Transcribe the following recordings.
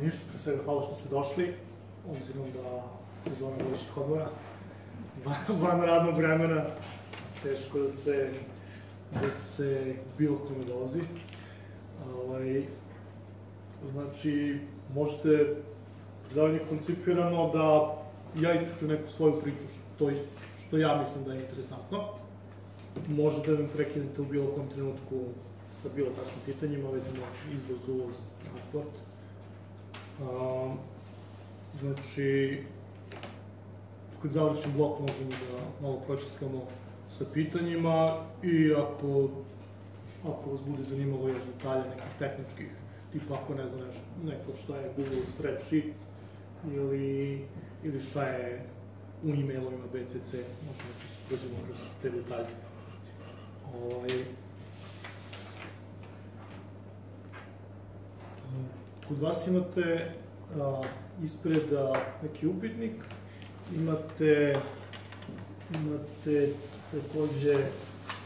Ništa, pre svega hvala što ste došli, obzirom da sezona godišnjih odmora, van radnog vremena, teško da se bilo kome dolazi. Znači, možete predavanje koncipirano da ja ispriču neku svoju priču, što ja mislim da je interesantno. Možete da me prekinete u bilo kom trenutku sa bilo takvim pitanjima, recimo izvoz, uvoz, transport. Znači, kad završim blok možemo da malo pročeskamo sa pitanjima i ako vas bude zanimalo još detalja nekih tehničkih, tipa ako ne znaš neko šta je Google Spreadsheet ili šta je u e-mailovima BCC, možemo da se prođemo kroz te detalje. Kod vas imate ispred neki upitnik, imate takođe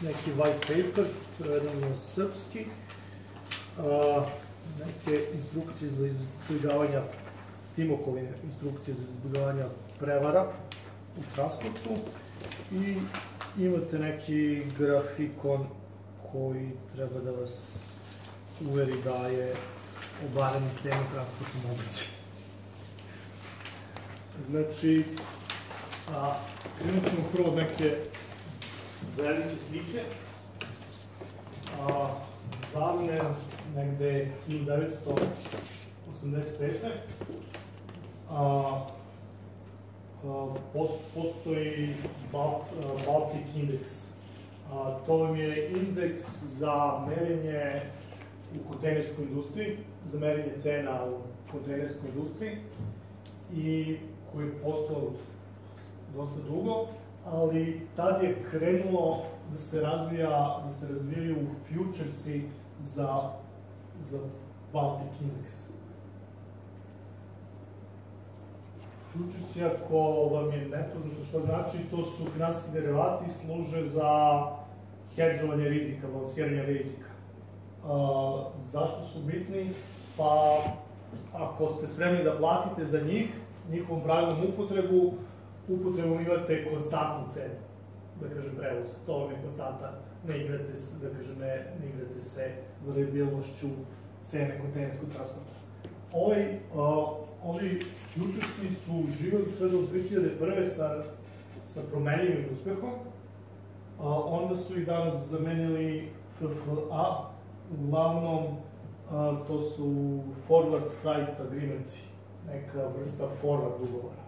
neki white paper, prevedeno na srpski, neke instrukcije za izbjegavanja, timokoline instrukcije za izbjegavanja prevara u transportu i imate neki grafikon koji treba da vas uveri da je obaranje cena transporta moguće. Znači, krenut ćemo prvo od neke velike slike. Davne, negde 1985. Postoji Baltic Index. To vam je indeks za merenje u kontejnerskoj industriji, za merenje cena u kontejnerskoj industriji i koji je postao dosta dugo, ali tad je krenulo da se razvijaju futuresi za Baltic Index. Futuresi, ako vam je nepoznato što znači, to su finansijski derivati, služe za hedžovanje rizika, balansiranje rizika. Zašto su bitni? Pa, ako ste spremni da platite za njih, njihovom pravilnom upotrebom imate konstantnu cenu, da kažem, prevoza. To vam je konstanta, ne igrate se variabilnošću cene kontejnerskog transporta. Ovi futuresi su živeli sve do 2001. sa promenljivim uspehom, onda su ih danas zamenili FFA, uglavnom to su forward freight agreements, neka vrsta forward ugovora.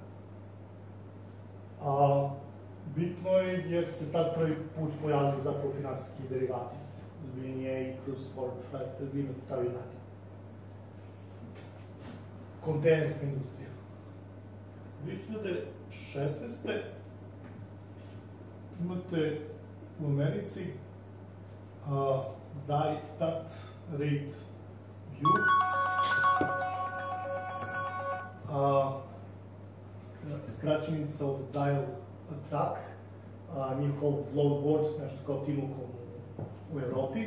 Bitno je jer se tad prvi put pojavljaju zapravo finansijski derivati, ozbiljnije i kroz forward freight agreement stavi dati. Kontejnerska industrija. 2016. imate u Americi DAT Rate View, skraćenica od Dial Track, njihov floatboard, nešto kao Timokom u Evropi,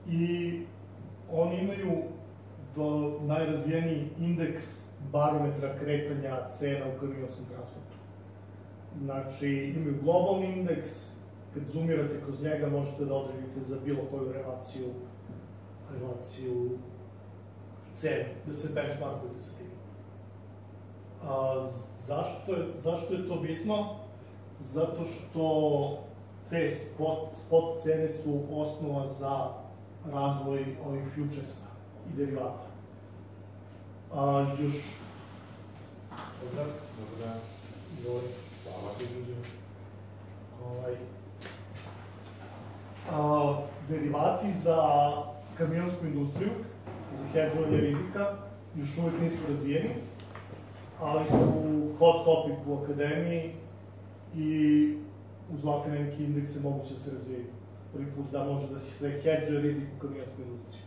i oni imaju najrazvijeniji indeks barometra kretanja cena u kamionskom transportu. Znači, imaju globalni indeks, kad zoomirate kroz njega možete da odredite za bilo koju relaciju cenu, da se benchmarkujete sa tim. Zašto je to bitno? Zato što te spot cene su osnova za razvoj ovih futuresa i derivata. Još... Pozdrav. Dobar dan. Izvoli. Hvala. Derivati za kamionsku industriju, za hedžovanje rizika, još uvijek nisu razvijeni, ali su hot topic u akademiji i uz ovakve neke indekse moguće da se razvijaju. Prvi put da može da se hedžuje rizik u kamionskoj industriji.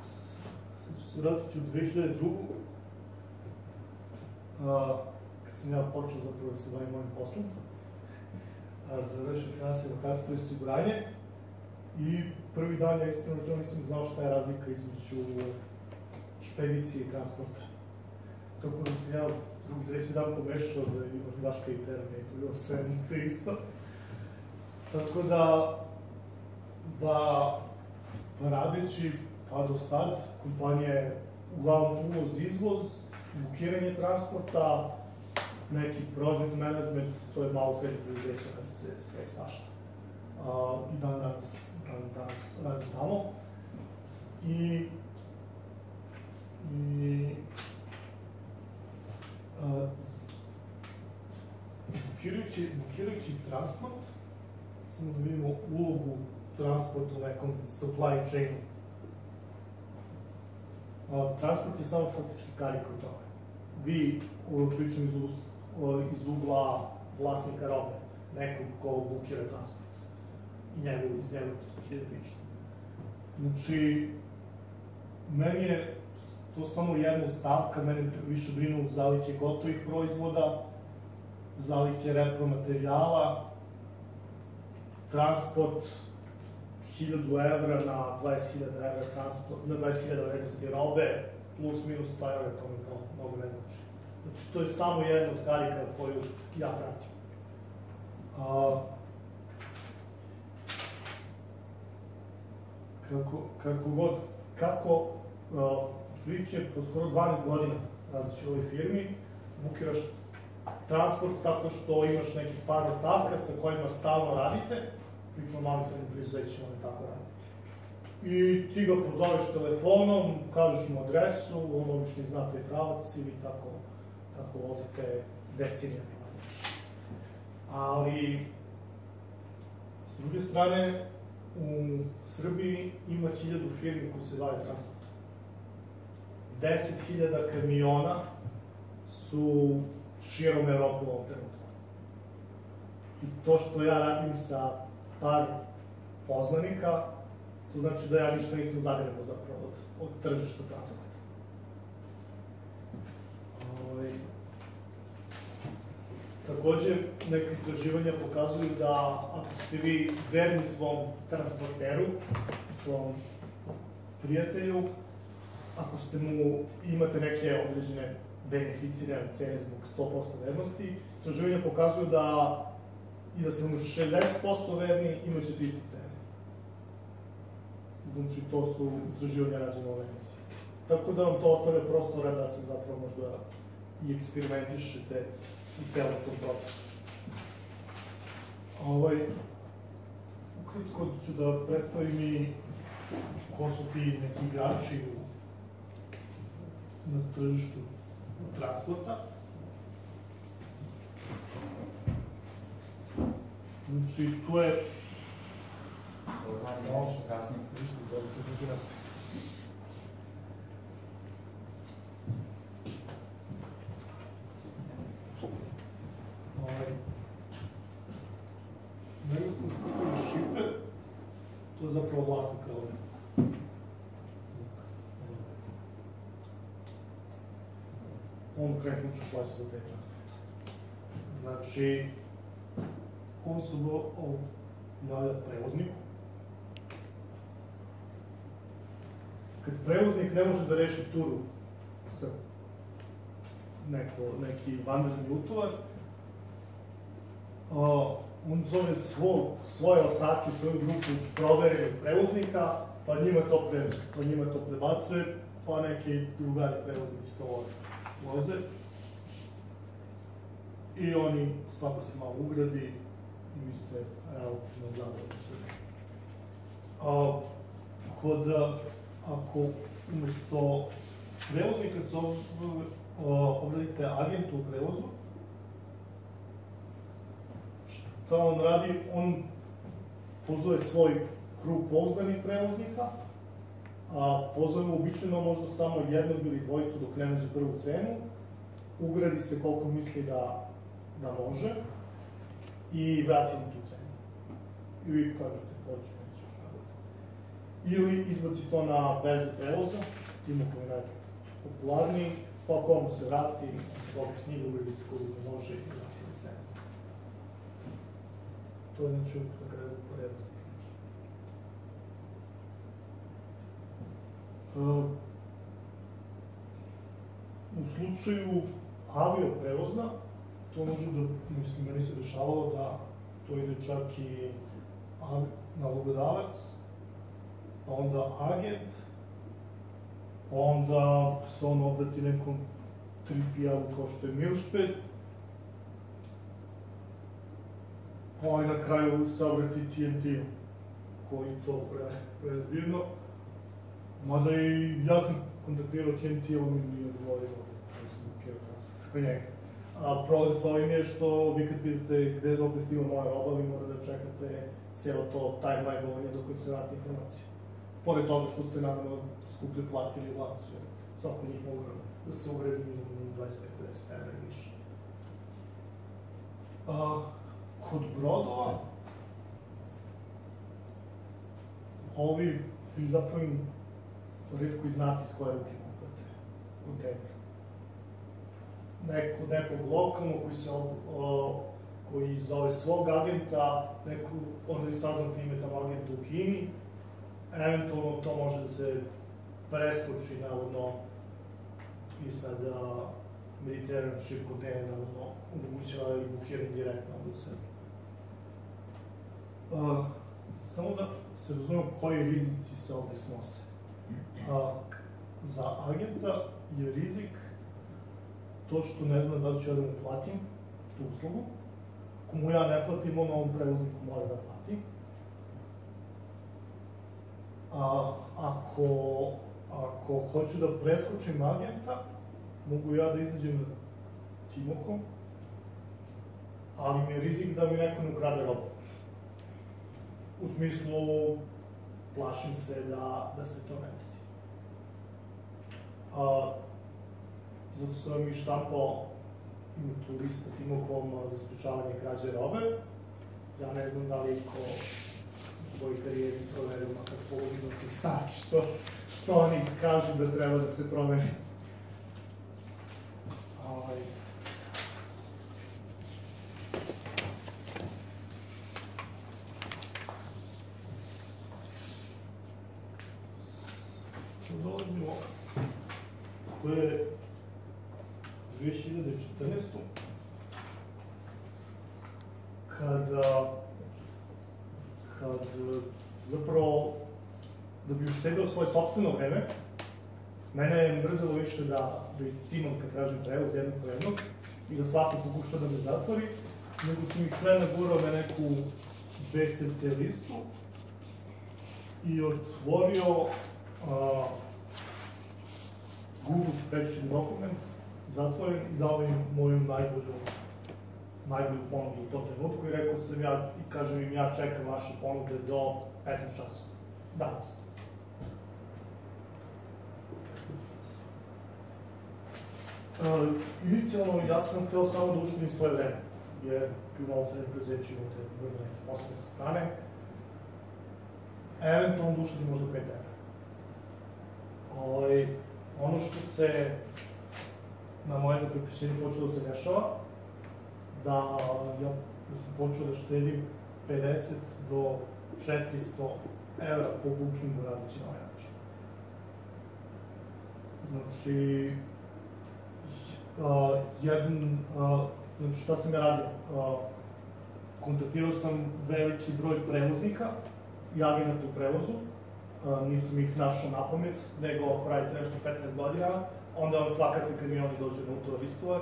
Sad ću se vratiti u 2002. Kad sam ja počeo zapravo da se bavim mojim poslom, završio finansije, bankarstvo i osiguranje, I prvi dan ja iskreno nisam znao šta je razlika između špedicije i transporta. Tako da sam ja drugi, treći dan pomešao da imaš Baška i Terame i to bilo sve te isto. Tako da radeći, pa do sad, kompanija je uglavnom uvoz-izvoz, bukiranje transporta, neki project management, to je malo srednje preduzeća kada se sve svašta. I dan danas radim tamo. I bukirajući transport, samo da vidimo ulogu transporta u nekom supply chainu. Transport je samo faktički karika u tome. Vi, pričam iz ugla vlasnika robe, nekog ko bukira transport. I iz njegovog perspektive pričam. Znači, meni je to samo jedna stavka, mene više brinu zalihe gotovih proizvoda, zalihe repromaterijala, transport 1000 evra na 20.000 evra transport, na 20.000 vrednosti robe, plus minus 100 evra, to mi kao mnogo ne znači. Znači, to je samo jedna od karika koju ja pratim. Kako otprilike po skoro 12 godina radići u ovoj firmi, bukiraš transport tako što imaš nekih par otavka sa kojima stalno radite, pričamo o malim srednjim preduzećima, oni tako radi. I ti ga pozoveš telefonom, kažeš mu adresu, on obično zna taj pravac i vi tako vozite decenijama. Ali, s druge strane, u Srbiji ima 1000 firmi koji se bave transportom. 10.000 kamiona su širom Evrope u ovom trenutku. I to što ja radim sa par poznanika, to znači da ja ništa nisam zadirano zapravo od tržišta transporta. Takođe, neka istraživanja pokazuju da ako ste vi verni svom transporteru, svom prijatelju, ako imate neke određene beneficirane cene zbog 100% vernosti, istraživanja pokazuju da i da ste mu 60% verni, imat ćete iste cene. Znači, to su istraživanja rađene u Veneciji. Tako da vam to ostavlja prostora da se zapravo možda i eksperimentišete u celom tom procesu. Ukratko ću da predstavim i ko su ti neki igrači na tržištu transporta. Znači, tu je... Ovo kasnije, ništa zove, među nas. Nego sam skupio šipe, to je zapravo vlasnika ovdje. On kraj slučaju plaća za taj transport. Znači, on se javlja prevozniku. Kad prevoznik ne može da reši turu sa neki vanredni utovar, on zove svoje ortake, svoju grupu proverenih prevoznika, pa njima to prebacuje, pa neki drugari prevoznici to voze. I oni svako se malo ugradi i vi ste relativno zadovoljni. Ako umesto prevoznika se obradite agentu u prevozu, šta on radi? On pozove svoj krug pouzdanih prevoznika, a pozove obično možda samo jednog ili dvojicu dok ne nađe prvu cenu, ugradi se koliko misli da može i vrati mu tu cenu. I vi kažete, hoće, neće šta god. Ili izbaci to na berze prevoza, ima koji je najpopularniji, pa ako mu se vrati, koliko s njega ugradi se koliko može i vrati mu cenu. To je znači na kraju prevoznik. U slučaju avioprevoza, to može da, mislim, meni se dešavalo da to ide čak i nalogodavac, pa onda agent, pa onda se on obrati nekom 3PL-u kao što je Milšped, pa i na kraju se obrati TNT-u, koji to prezbirno. Mada i ja sam kontaktirao TNT-u, on mi nije odgovorio, ali sam ukeo transfer preko njega. Problem sa ovim je što vi kad pitate gde je dok je stigla moja roba, vi morate da čekate cijelo to timeline-ovanje dok se vrati informacija. Pored toga što ste naravno skuplje platili u lancu, jer svako njih mogu da se uvredi minimum 25-50 € i više. Kod brodova, ovi vi zapravo retko i znate iz koje ruke kupate kontejner. Nekog lokalnog koji zove svog agenta, onda vi saznate ime tamo agenta u Kini, eventualno to može da se preskoči, navodno, i sad Mediterranean ship kontejner, navodno, omogućava i bukiranje direktno od Srbije. Samo da se razumemo koji rizici se ovde snose. Za agenta je rizik to što ne zna da ću ja da mu platim tu uslugu. Ako mu ja ne platim, on ovom prevozniku mora da plati. Ako hoću da preskočim agenta, mogu ja da izađem na Timokom, ali mi je rizik da mi neko ne ukrade robu. U smislu, plašim se da se to ne desi. Zato sam i štampao tu listu Timokom za sprečavanje krađe robe. Ja ne znam da li iko u svojoj karijeri proverio makar polovinu tih stavki, što oni kažu da treba da se proveri. Sad dolazimo koje je 2014. kad zapravo, da bi uštedeo svoje sopstveno vreme, mene je mrzelo više da ih cimam kad tražim prevoz jednog po jednog i da svako pokuša da me zatvori, nego sam ih sve nagurao na neku BCC listu i otvorio Google spreadsheet dokument, zatvoren i dao im moju najbolju ponudu u tom trenutku i rekao sam ja, i kažem im ja čekam vaše ponude do 15 časova, danas. Inicijalno ja sam hteo samo da uštedim svoje vreme, jer u novom srednjem preduzeću imate vrlo neke poslove sa strane, eventualno da uštedim možda 5 €. Ono što se na moje zaprepišenje počelo da se dešava, da sam počeo da štedim 50 do 400 € po bookingu radeći na ovaj način. Znači, šta sam ja radio? Kontaktirao sam veliki broj prevoznika i agenata u prevozu, nisam ih našao na pamet, nego ako radite nešto 15 godina, onda vam svakakvi kamioni dođu na utovar-istovar,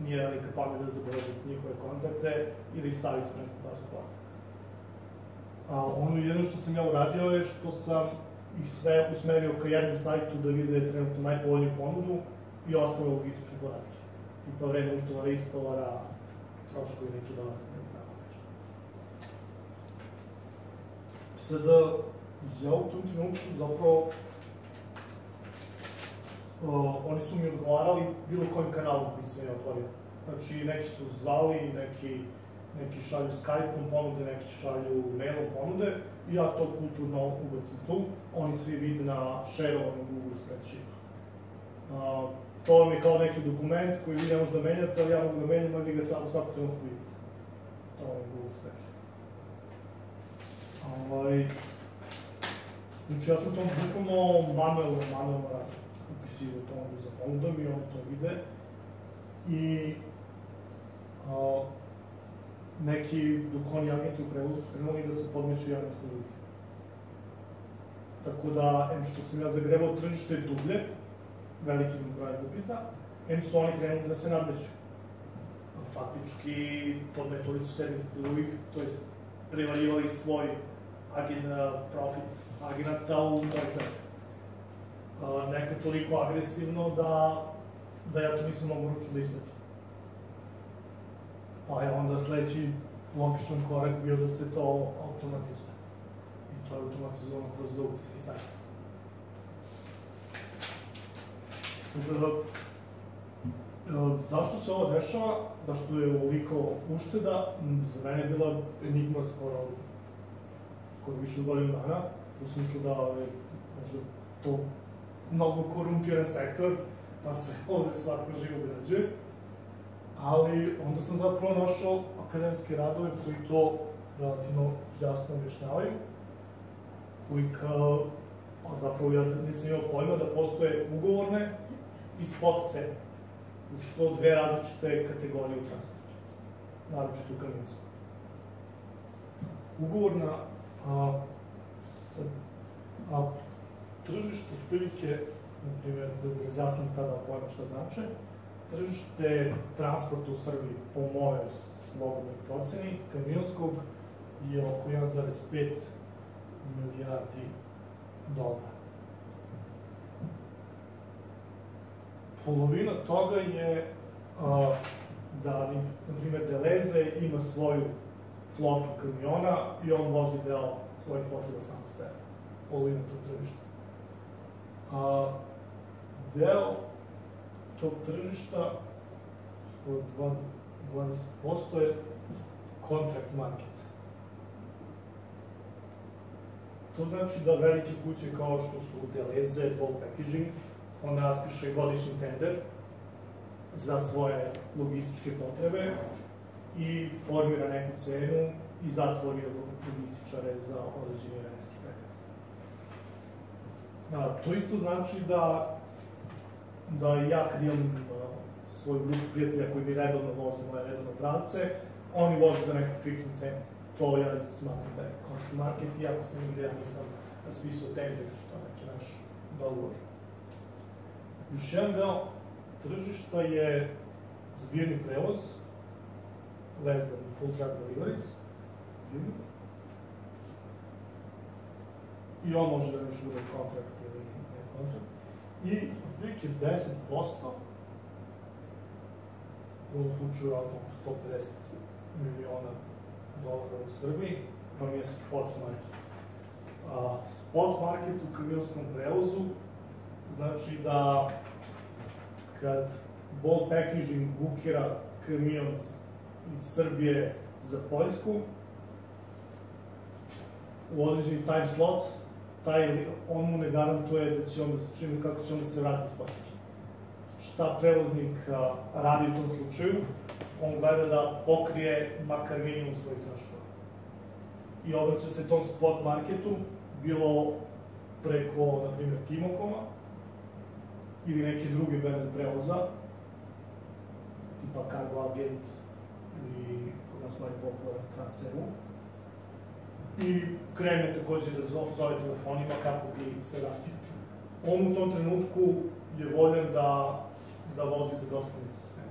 nije velika pamet da zabeležite njihove kontakte i da ih stavite u neku bazu podataka. Ono jedno što sam ja uradio je što sam ih sve usmerio ka jednom sajtu da vide trenutno najpovoljniju ponudu i ostale logistične podatke. Tipa vreme utovara-istovara, troškovi neki dodatni ili tako nešto. Sada, ja u tom trenutku zapravo oni su mi odgovarali bilo kojim kanalom koji sam ja otvorio. Znači, neki su zvali, neki šalju Skype-om ponude, neki šalju mailom ponude i ja to kulturno ubacim tu. Oni svi vide na share-ovanom Google spreadsheetu. To vam je kao neki dokument koji vi ne možete da menjate, ali ja mogu da menjam, ali ga u svakom trenutku vidite. To vam je Google spreadsheet. Znači ja sam to bukvalno manuelno radio, upisivao ponudu za ponudom i on to vide. I neki duhovni agenti u prevozu su krenuli da se podmeću javne ispod drugih. Tako da, što sam ja zagrevao tržište dublje, velikim brojem upita, su oni krenuli da se nadmeću. Faktički, podmetali su sebe ispod drugih, to jest prevaljivali svoj profit agenata u moj džep. Nekad toliko agresivno da ja to nisam mogu ručno da ispratim. Pa je onda sledeći logičan korak bio da se to automatizuje. I to je automatizovano kroz aukcijski sajt. Zašto se ovo dešava? Zašto je ovoliko ušteda? Za mene je bila enigma skoro više od godinu dana, u smislu da je možda to mnogo korumpiran sektor, pa se ovde svako živo obrađuje. Ali onda sam zapravo našao akademske radove koji to relativno jasno objašnjavaju, koji zapravo ja nisam imao pojma da postoje ugovorne i spot cene. Da su to dve različite kategorije u transportu, naročito u kamionsku. Ugovorna tržište, otprilike, na primjer, da razjasnim tada pojma šta znači, tržište transporta u Srbiji, po mojoj slobodnoj proceni, kamionskog, je oko 1,5 milijardi dolara. Polovina toga je da, na primjer, Deleze ima svoju flotu kamiona i on vozi deo svojih potreba sam za sebe. Polovina tog tržišta. Deo tog tržišta, skoro 20%, je contract market. To znači da velike kuće kao što su Deleze, Bulk Packaging, on raspiše godišnji tender za svoje logističke potrebe i formira neku cenu i zatvori logističare za određeni vremenski period. To isto znači da ja kad imam svoju grupu prijatelja koji mi redovno voze moje redovne pravce, oni voze za neku fiksnu cenu. To ja isto smatram da je contract market, iako sam nigde ja nisam raspisao tender, to je neki naš dogovor. Još jedan deo tržišta je zbirni prevoz, less than full truck deliveries, i on može da nešto bude kontrakt ili ne kontrakt. I otprilike 10%, u ovom slučaju oko 150 miliona dolara u Srbiji, vam je spot market. Spot market u kamionskom prevozu znači da kad Bulk Packaging bukira kamion iz Srbije za Poljsku, u određeni time slot, on mu ne garantuje kako će onda se vratiti iz Poljske. Šta prevoznik radi u tom slučaju? On gleda da pokrije makar minimum svojih troškova. I obraća se tom spot marketu, bilo preko, na primjer, Timokoma ili neke druge berze prevoza, tipa Cargo Agent ili kod nas manje popularan Transferu. I krene takođe da zove telefonima kako bi se vratio. On u tom trenutku je voljen da vozi za dosta visoku cenu.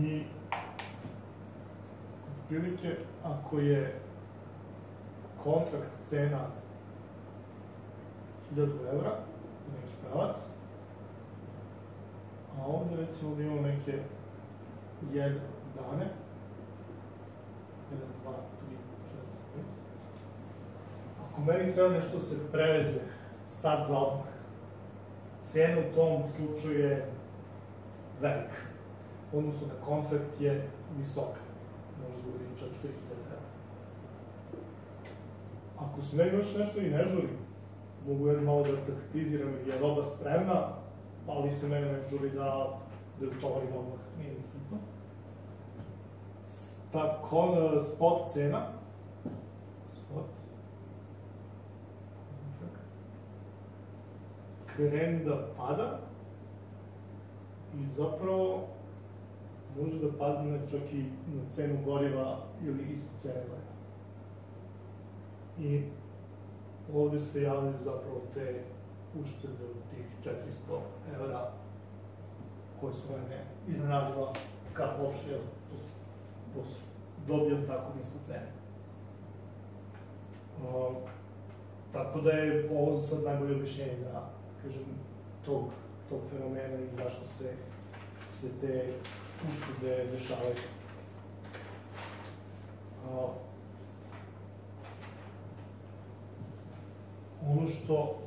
I prilike, ako je kontrakt cena 1000 evra za neki pravac, a ovde recimo da imamo neke 1 dane, 1, 2, 3, 4, 5. Ako meni treba nešto se preveze sad za odmah, cena u tom slučaju je velika. Odnosno na kontrakt je visoka. Može da bude čak 3000 evra. Ako se meni još nešto i ne žuri, mogu jedno malo da taktiziram jer je roba spremna, ali se mene ne žuri da utovarim odmah, nije mi hitno. Ta spot cena krene da pada i zapravo može da padne čak i na cenu goriva ili ispod cene goriva. I ovde se javljaju zapravo te uštede od tih 400 evra koje su mene iznenadila kako uopšte dobijam tako nisku cenu. Tako da je ovo sad najbolje objašnjenje da, kažem, tog fenomena i zašto se te uštede dešavaju. Ono što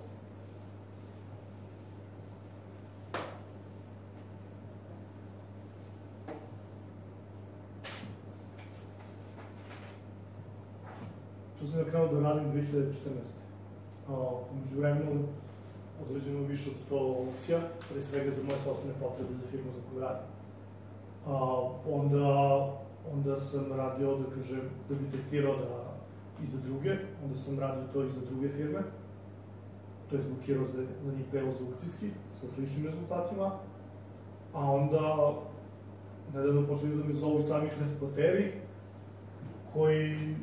tu sam krenuo da radim 2014. Umeđu vremenu određeno više od 100 aukcija, pre svega za moje sobstvene potrebe za firmu za koju radim. Onda sam radio, da kažem, da bi testirao i za druge, onda sam radio to i za druge firme, to je blokirao za njih prevoz aukcijski, sa sličnim rezultatima, a onda nedavno počeli da me zovu sami transporteri, koji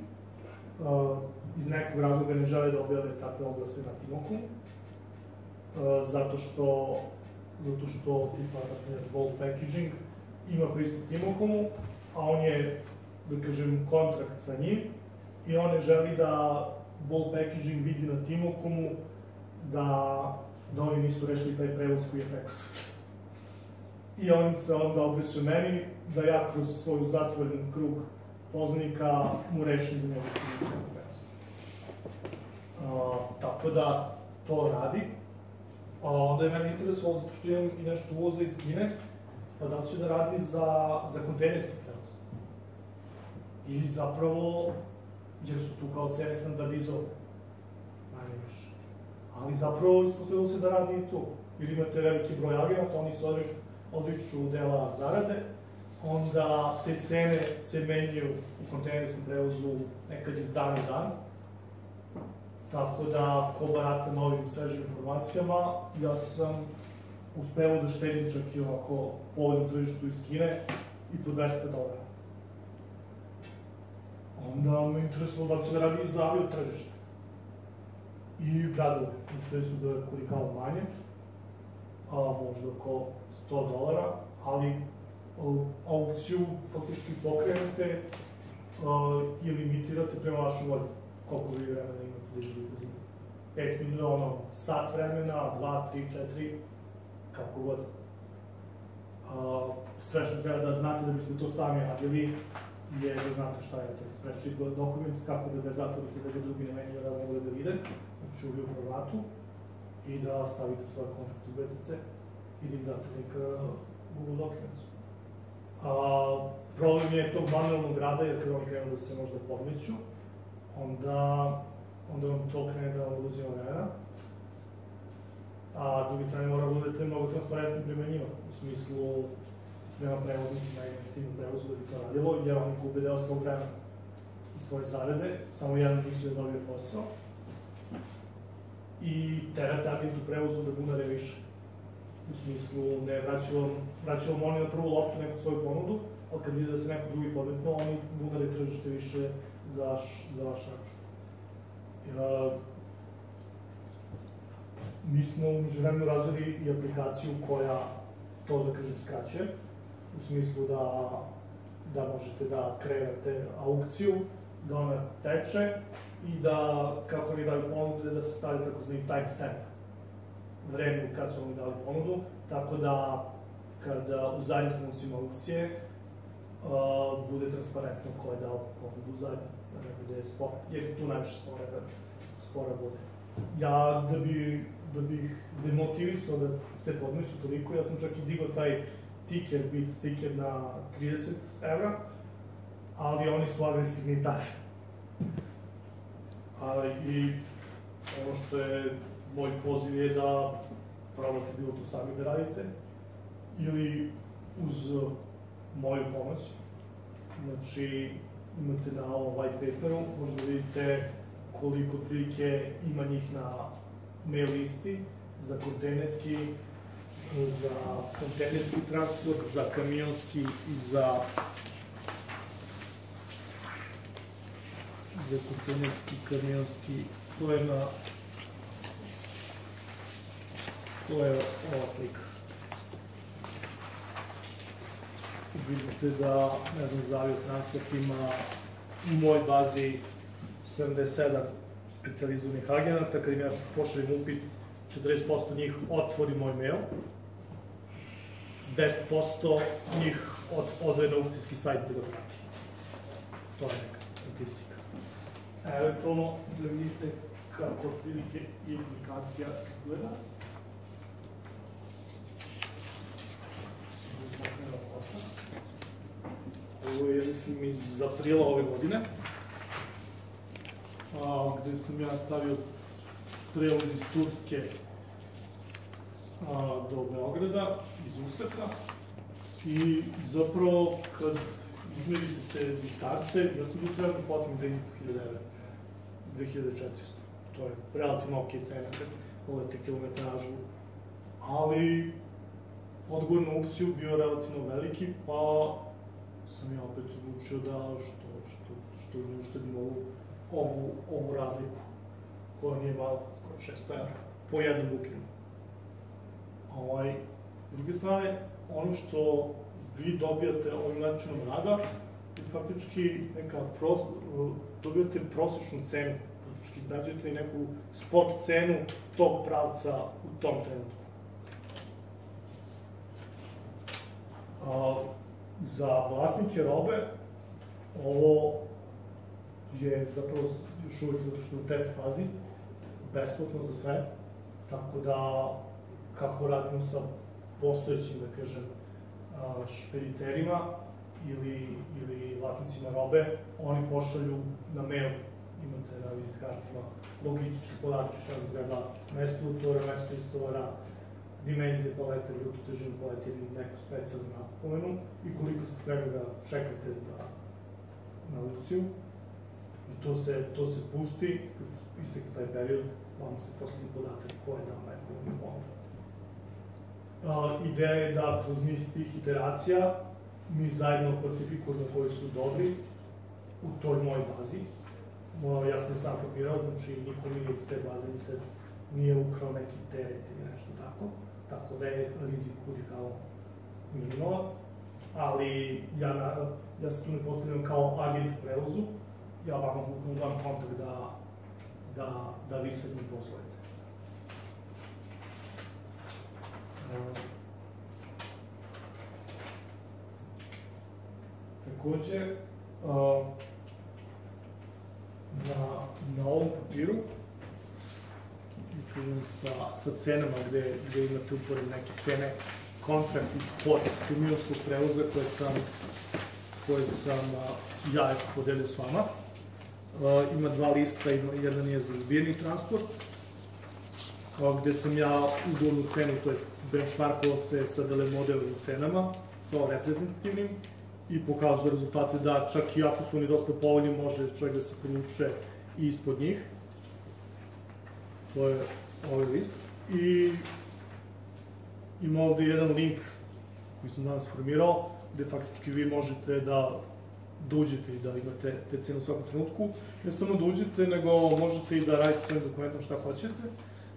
iz nekog razloga ne žele da objave takve oglase na Timoku, zato što tipa, na primjer, Bolt Packaging ima pristup Timokomu, a on je, da kažem, kontrakt sa njim i on ne želi da Bolt Packaging vidi na Timokomu da oni nisu rešili taj prevoz koji je preko sutra. I on se onda obraća meni da ja kroz svoju zatvoren krug poznanika mu rešim za njegov prevoz. Tako da to radi. Onda je mene interesovalo zato što imam i nešto uvoza iz Kine, pa da li će da radi za kontejnerski prevoz. Ili zapravo, jer su tu kao cene standardizovane, manje više. Ali zapravo ispostavilo se da radi i tu. Jer imate veliki broj agenata, oni se odriču dela zarade, onda te cene se menjaju u kontejnerskom prevozu nekad iz dana u dan. Tako da, ko barata novim svežim informacijama, ja sam uspevao da štedim čak i ovako povoljnom tržištu iz Kine i po $200. Onda me interesovalo da će da radi i za avio tržište. I radove, ušteli su da je kudikamo manje, možda oko $100, ali aukciju faktički pokrenete i limitirate prema vašoj volji. Koliko vi vremena imate da izgledate za 5 minuta, sat vremena, 2, 3, 4, kako god. Sve što treba da znate da biste to sami radili je da znate šta je taj spreadsheet documents, kako da ga zatvorite da ga drugi ne menjaju da mogu da vide, znači u video formatu, i da stavite svoje kontakte u BCC i da im date neka Google Documents. Problem je tog manualnog rada, jer kada oni krenu da se možda podmeću, onda vam to krene da vam oduzima vremena. A s druge strane mora da budete mnogo transparentni prema njima, u smislu prema prevoznicima i negativnom prevozu da bi to radilo, jer oni gube deo svog vremena i svoje zarade, samo jedan njih će da dobije posao i terate agentu prevozu da bunare više. U smislu, ne vraćaju oni na prvu loptu neku svoju ponudu, ali kad vide da se neko drugi podmetno, oni bunare tržište više za vaš račun. Mi smo umeđu vremenu razvili i aplikaciju koja to, da kažem, skraćuje, u smislu da možete da kreirate aukciju, da ona teče i da, kako oni daju ponude, da se stavlja takozvani timestamp vremenu kad su oni dali ponudu, tako da kada u zadnjim trenucima aukcije bude transparentno ko je dao ponudu u zadnjem, da ne bude spor, jer tu najviše spora bude. Ja, da bih demotivisao da se podmeću toliko, ja sam čak i digao taj bit sticker na 30 evra, ali oni su agresivni i tada. I ono što je moj poziv je da probate bilo to sami da radite, ili uz moju pomoć. Znači, imate na ovom white paperu, možda vidite koliko otprilike ima njih na mail listi za kontejnerski transport, za kamionski i za kontejnerski, kamionski, to je ova slika. Vidite da, ne znam, za aviotransport ima u mojoj bazi 77 specijalizovanih agenata. Kad im ja pošaljem upit, 40% njih otvori moj mail, 10% njih odve na aukcijski sajt da ga prati. To je neka statistika. Eventualno, da vidite kako otprilike implikacija izgleda. Ovo je, mislim, iz aprila ove godine, gde sam ja stavio prevoz iz Turske do Beograda, iz Usaka, i zapravo kad izmerite te distance, ja sam tu trebao platim 2.500 evra, 2.400. To je relativno ok cena kad pogledate kilometražu, ali odgovor na aukciju bio relativno veliki, pa sam ja opet odlučio da što ne uštedim ovu razliku, koja nije malo, skoro 600 evra, po jednom bookingu. S druge strane, ono što vi dobijate ovim načinom rada, je faktički dobijate prosečnu cenu, faktički nađete i neku spot cenu tog pravca u tom trenutku. Za vlasnike robe, ovo je zapravo još uvijek, zato što je u test fazi, besplatno za sve, tako da, kako radimo sa postojećim, da kažem, špediterima ili vlasnicima robe, oni pošalju na mail, imate na vizit kartima, logističke podatke, šta vam treba, mesto utovara, mesto istovara, dimenzije palete, bruto težinu palete ili neku specijalnu napomenu i koliko ste spremni da čekate na aukciju. I to se pusti, kad istekne taj period, vama se posljednji podatak ko je dao najpovoljniju ponudu. Ideja je da kroz niz tih iteracija mi zajedno klasifikujemo koji su dobri u toj mojoj bazi. Ja sam je sam formirao, znači niko nije iz te baze nikad nije ukrao neki teret ili nešto tako da je rizik kudikao minimalan, ali ja se tu ne postavljam kao agent u prevozu, ja vam dam kontakt da vi sa njim poslujete. Takođe, na ovom papiru, sa cenama gde imate upored neke cene, kontrakt i spot kamionskog prevoza koje sam ja podelio s vama. Ima dva lista, jedan je za zbirni transport, gde sam ja ugovornu cenu, to je benchmarkovao se sa modelovim cenama, kao reprezentativnim, i pokazuje rezultate da čak i ako su oni dosta povoljni, može čovjek da se povuče i ispod njih. To je ovaj list. I ima ovde jedan link koji sam danas formirao, gde faktički vi možete da uđete i da imate te cene u svakom trenutku. Ne samo da uđete, nego možete i da radite svojim dokumentom šta hoćete.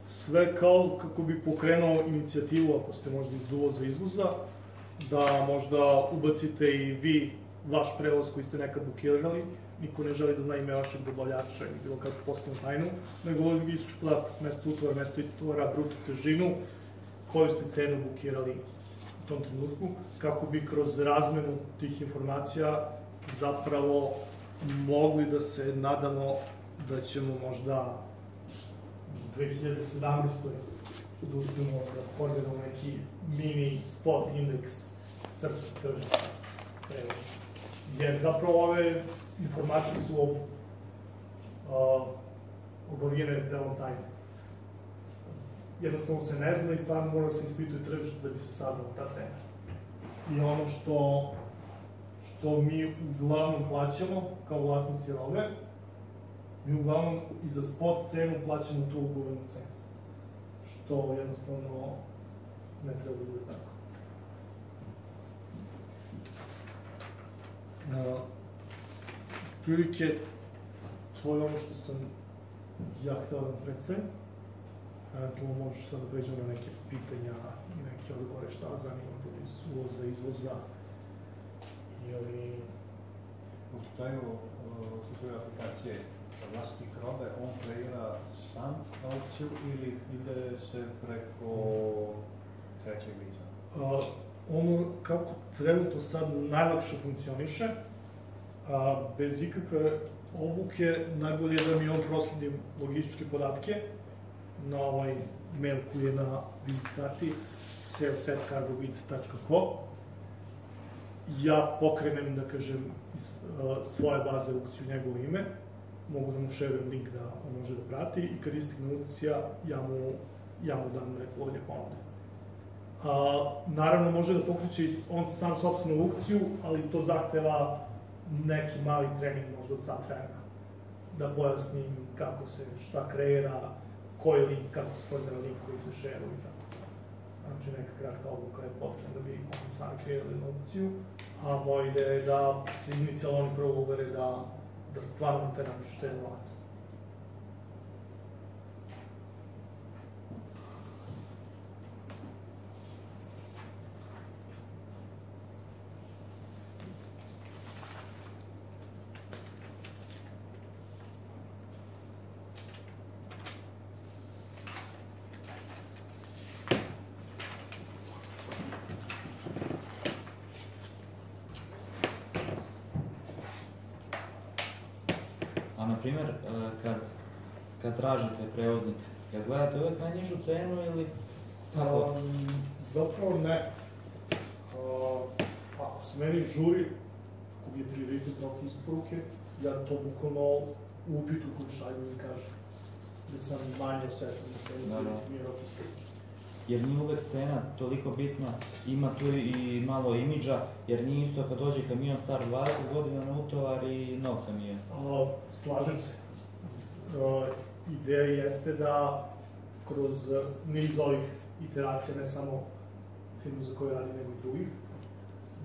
Sve kao kako bi pokrenuo inicijativu, ako ste možda iz uvoza, izvoza, da možda ubacite i vi vaš prevoz koji ste nekad bukirali. Niko ne želi da zna ime vašeg dobavljača ili bilo kakvu poslovnu tajnu, nego logistički podatak, mesto utovara, mesto istovara, bruto težinu, koju ste cenu bukirali u tom trenutku, kako bi kroz razmenu tih informacija zapravo mogli da se nadamo da ćemo možda u 2017. da uspemo da formiramo neki mini spot indeks srpskog tržišta prevoza. Jer zapravo ove informacije su obavijene delom tajne. Jednostavno se ne zna i stvarno mora da se ispituje tržište da bi se saznala ta cena. I ono što mi uglavnom plaćamo kao vlasnici robe, mi uglavnom i za spot cenu plaćamo tu ugovornu cenu. to jednostavno ne treba da bude tako. Prilike, to je ono što sam ja htio da predstavim. Eventualno možeš sad da pređemo na neke pitanja i neke odgovore šta zanima ljudi iz uvoza, izvoza ili... U slučaju aplikacije vlasnik robe, on kreira sam aukciju ili ide se preko trećeg lica? Ono kako trenutno sad najlakše funkcioniše, bez ikakve obuke, najbolje je da mi on prosledim logističke podatke na ovaj mail koji je na vizit karti sales@cargobit.co. Ja pokrenem, da kažem, iz svoje baze aukciju njegovo ime, mogu da mu šerujem link da on može da prati i kad istigne aukcija, ja mu dam nepovoljne ponude. Naravno, može da pokreće on sam sopstvenu aukciju, ali to zahteva neki mali trening, možda od sat vremena. Da pojasnim kako se šta kreira, koji link, kako se formira link koji se šeruje i tako. Znači, neka kratka obuka je potrebna da bi oni sami kreirali aukciju, a moja ideja je da se inicijalno oni prvo uvere da stvarno te napišu štede novaca. A na primjer, kad tražite prevoznik, kad gledate uvek najnižu cenu ili kako? Zapravo ne. Ako se meni žuri, ako mi je prioritet rok isporuke, ja to bukvalno u upitu koji šalju mi kažem da sam manje osetljiv na cenu, da mi je rok isporuke. Jer nije uvek cena toliko bitna, ima tu i malo imidža, jer nije isto kad dođe kamion star 20 godina na utovar i nov kamion. Slažem se. Ideja jeste da kroz niz ovih iteracija, ne samo firmu za koju radim, nego i drugih,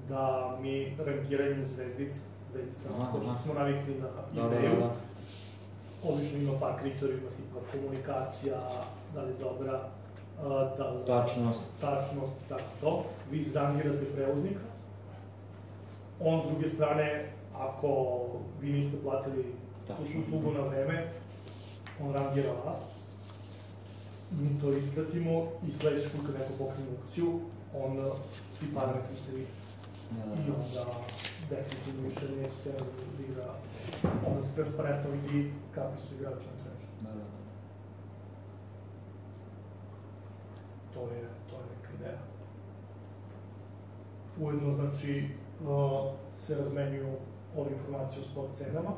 da mi rangiranjem zvezdicama, kao što smo navikli na eBayu, obično ima par kriterijuma, tipa komunikacija, da li je dobra, tačnost i tako to. Vi izrangirate prevoznika. On, s druge strane, ako vi niste platili tu uslugu na vreme, on rangira vas. Mi to ispratimo i sledeći put kad neko pokrene aukciju, ti parametri se vidi. I onda definitivno više neće se razvira, onda se transparentno vidi kakvi su igrači na tržištu. To je neka ideja. Ujedno, znači, se razmenjuju ove informacije o spot cenama,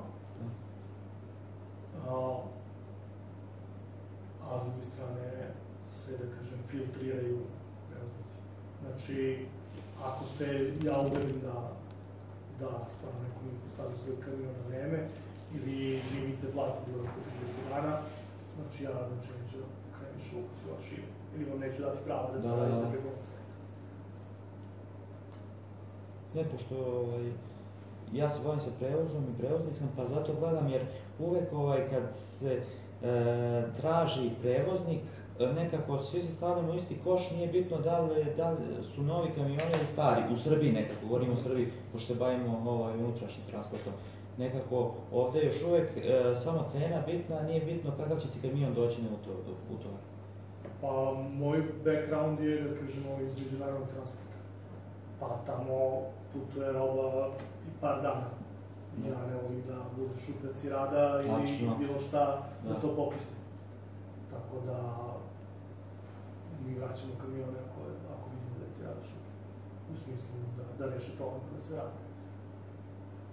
a s druge strane se, da kažem, filtriraju prevoznici. Znači, ako se ja uverim da stvarno neko mi postavi svoj kamion na vreme ili vi niste platili oko 30 dana, znači ja neću da kreniš aukciju vaš ime. Ili vam neću dati pravo da to radite preko obstajka. Ne, pošto ja se bavim sa prevozom i prevoznik sam, pa zato gledam, jer uvek kad se traži prevoznik, nekako svi se stavljamo u isti koš, nije bitno da li su novi kamioni ili stari, u Srbiji nekako, govorimo o Srbiji, pošto se bavimo unutrašnjim transportom. Nekako ovde još uvek samo cena bitna, nije bitno kakav će ti kamion doći na utovar. Pa, moj background je, da kažemo, iz međunarodnog transporta. Pa tamo putuje roba i par dana. Ja ne volim da budem šupac i rada ili bilo šta da to pokisne. Tako da mi vraćamo kamione ako vidimo da se rada šupa. U smislu da reše problem da se rada.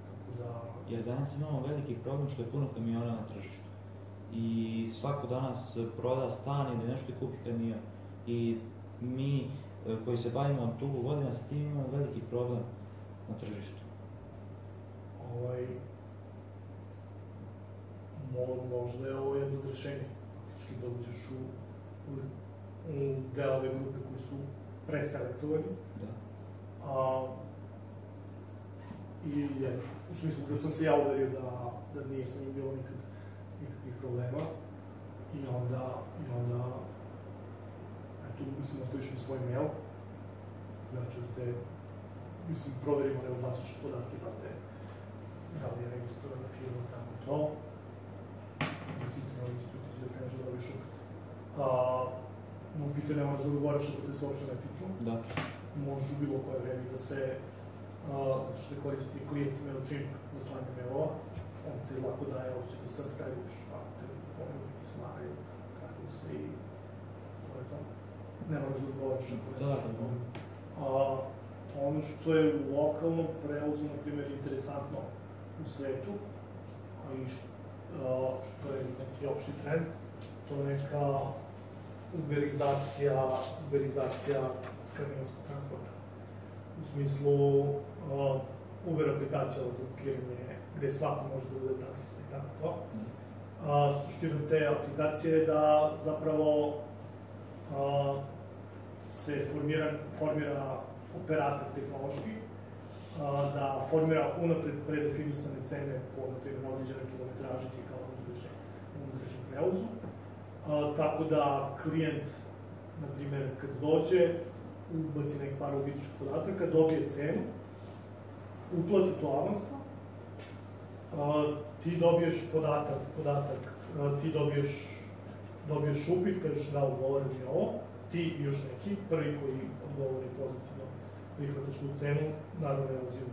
Tako da... Jer danas imamo veliki problem što je puno kamiona na tržištu. I svako danas proda stan ili nešto i kupi kamion. I mi koji se bavimo dugo godina sa tim imamo veliki problem na tržištu. Možda je ovo jedno od rešenja. Faktički da uđeš u u delove grupe koji su preselektovani. I u smislu da sam se ja uverio da nije sa njim bilo nikakvih problema. I onda, eto, mislim, ostaviš mi svoj mail. Ja ću da te, mislim, proverimo da ubaciš podatke da li je registrovana firma, tako to. Mislim, ti na listu ti da kreneš da dobiš opet. Mogu pitanje ne možeš da odgovaraš ako te se uopšte ne tiču. Da. Možeš u bilo koje vreme da se, zato što se koristi klijent MailChimp za slanje mailova, on ti lako daje opciju da subscribe-uješ, ako te pomenuti pismari, kako se i to je to. Ne možeš da odgovaraš ako ne tiču. Ono što je u lokalnom prevozu, na primjer, interesantno u svetu, i što je neki opšti trend, to je neka uberizacija kamionskog transporta. U smislu Uber aplikacija za parkiranje, gde svako može da bude taksista i tako to. Suština te aplikacije je da zapravo se formira operator tehnološki, da formira unapred predefinisane cene po, na primjer, određene kilometraže kao unutrašnjem prevozu. Tako da klijent, na primjer, kad dođe, ubaci nek par logističkih podataka, dobije cenu, uplati to avansno, ti dobiješ podatak, ti dobiješ upit, kažeš da odgovorim i ovo, ti i još neki, prvi koji odgovori pozitivno prihvataš tu cenu, naravno ne uzim tu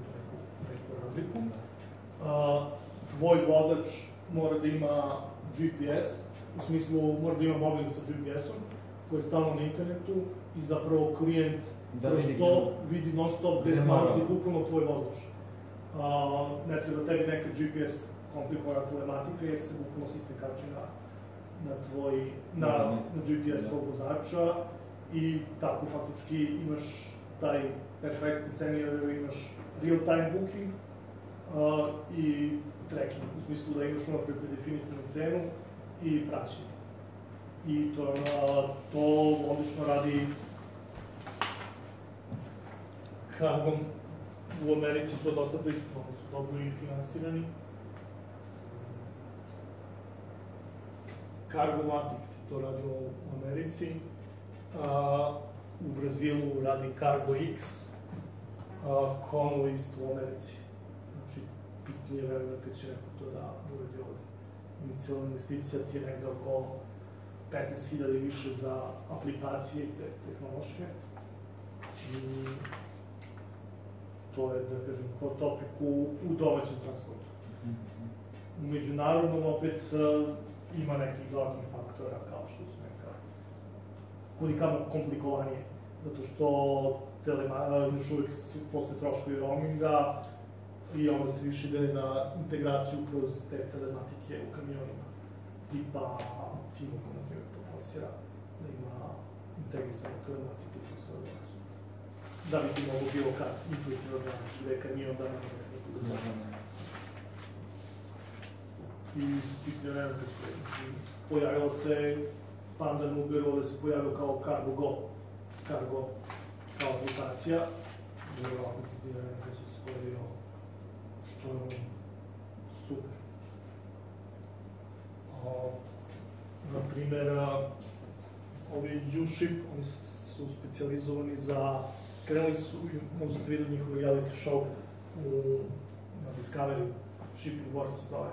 neku razliku. Tvoj vozač mora da ima GPS, u smislu mora da ima mobil sa GPS-om, koji je stalno na internetu i zapravo klijent kroz to vidi non stop gde se nalazi bukvalno tvoj vozač. Ne treba tebi neka GPS komplikovana telematika jer se bukvalno sistem kači na GPS tvoj vozača i tako faktički imaš taj perfektni cenijer, imaš real-time booking i tracking, u smislu da imaš unapred predefinisanu cenu i praćenje. I to odlično radi Cargom u Americi, to dosta prisutno, oni su dobro i finansirani. Cargomatic to radi u Americi, u Brazilu radi CargoX, Convoy isto u Americi. Znači, pitanje je vremena kad će neko to da uradi ovde. Inicijalna investicija ti je negde oko 15.000 i više za aplikacije i tehnološke. I to je, da kažem, hot topic u domaćem transportu. U međunarodnom opet ima nekih dodatnih faktora kao što su neka kudikamo komplikovanije, zato što još uvijek postoje troškovi roaminga i onda se više ide na integraciju kroz te telematike u kamionima. Tipa T-Mobile, na primjer, to forsira da ima integrisanu telematiku kroz sve odlazi. Da bi ti mogo bilo kad intuitivno odlaziš gde je kamion, da nema nekako da se I pitanje nema kako je, mislim, pojavila se pandan Uber, ovde se pojavio kao Cargo kao aplikacija. Vjerovatno pitanje nema kada će se pojavio, što je super. Naprimer, ovi U-Ship, oni su specializovani za, krenuli su, možda ste videli njihov reality show na Discovery, Shipping Wars se zove.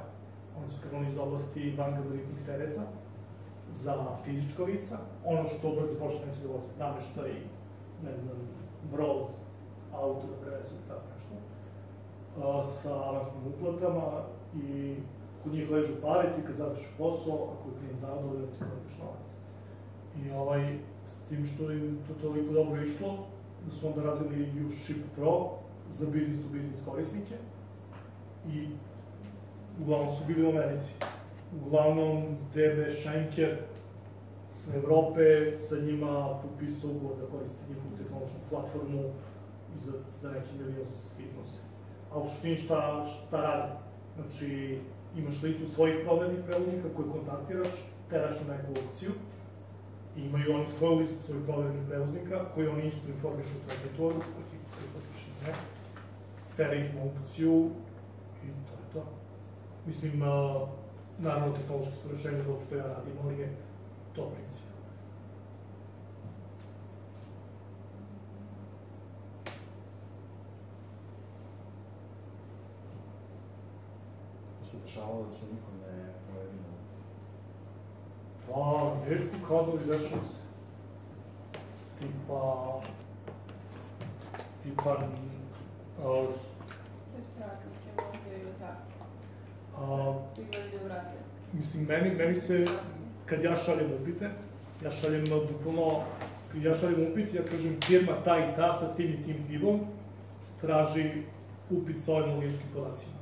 Oni su krenuli iz oblasti vangabaritnih tereta za fizička lica, ono što brzo počne neće dolazi, nameštaj, ne znam, brod, auto da prevezu i tako nešto, sa avansnim uplatama i kod njih ležu pare, ti kad završiš posao, ako je klijent zadovoljan, ti dobiš novac. I s tim što im to toliko dobro išlo, da su onda radili U-Ship Pro za business-to-business korisnike i uglavnom su bili u Americi. Uglavnom, DB Schenker sa Evrope, sa njima potpisao ugovor da koriste njihovu tehnološku platformu za neki milionske iznose. A u suštini šta radi? Znači, imaš listu svojih prodanih prevoznika koje kontaktiraš, teraš na neku opciju I imaju oni svoju listu svojih povjerenih prevoznika, koji oni isto informišu u trajektnu odluku, koji ti prihvatiš ili ne, tere ih na aukciju i to je to. Mislim, naravno, tehnološko savršenje od ovog što ja radim, ali je to princip. Se dešavalo da se niko ne pojedi na ulici? Pa, Mirko Kadov izašao se. Tipa... Već praznike možda ili tako. Svi gledaju da vrate. Mislim, meni se, kad ja šaljem upite, ja šaljem bukvalno, kad ja šaljem upit, ja kažem firma ta i ta sa tim i tim divom traži upit sa ovim logičkim podacima.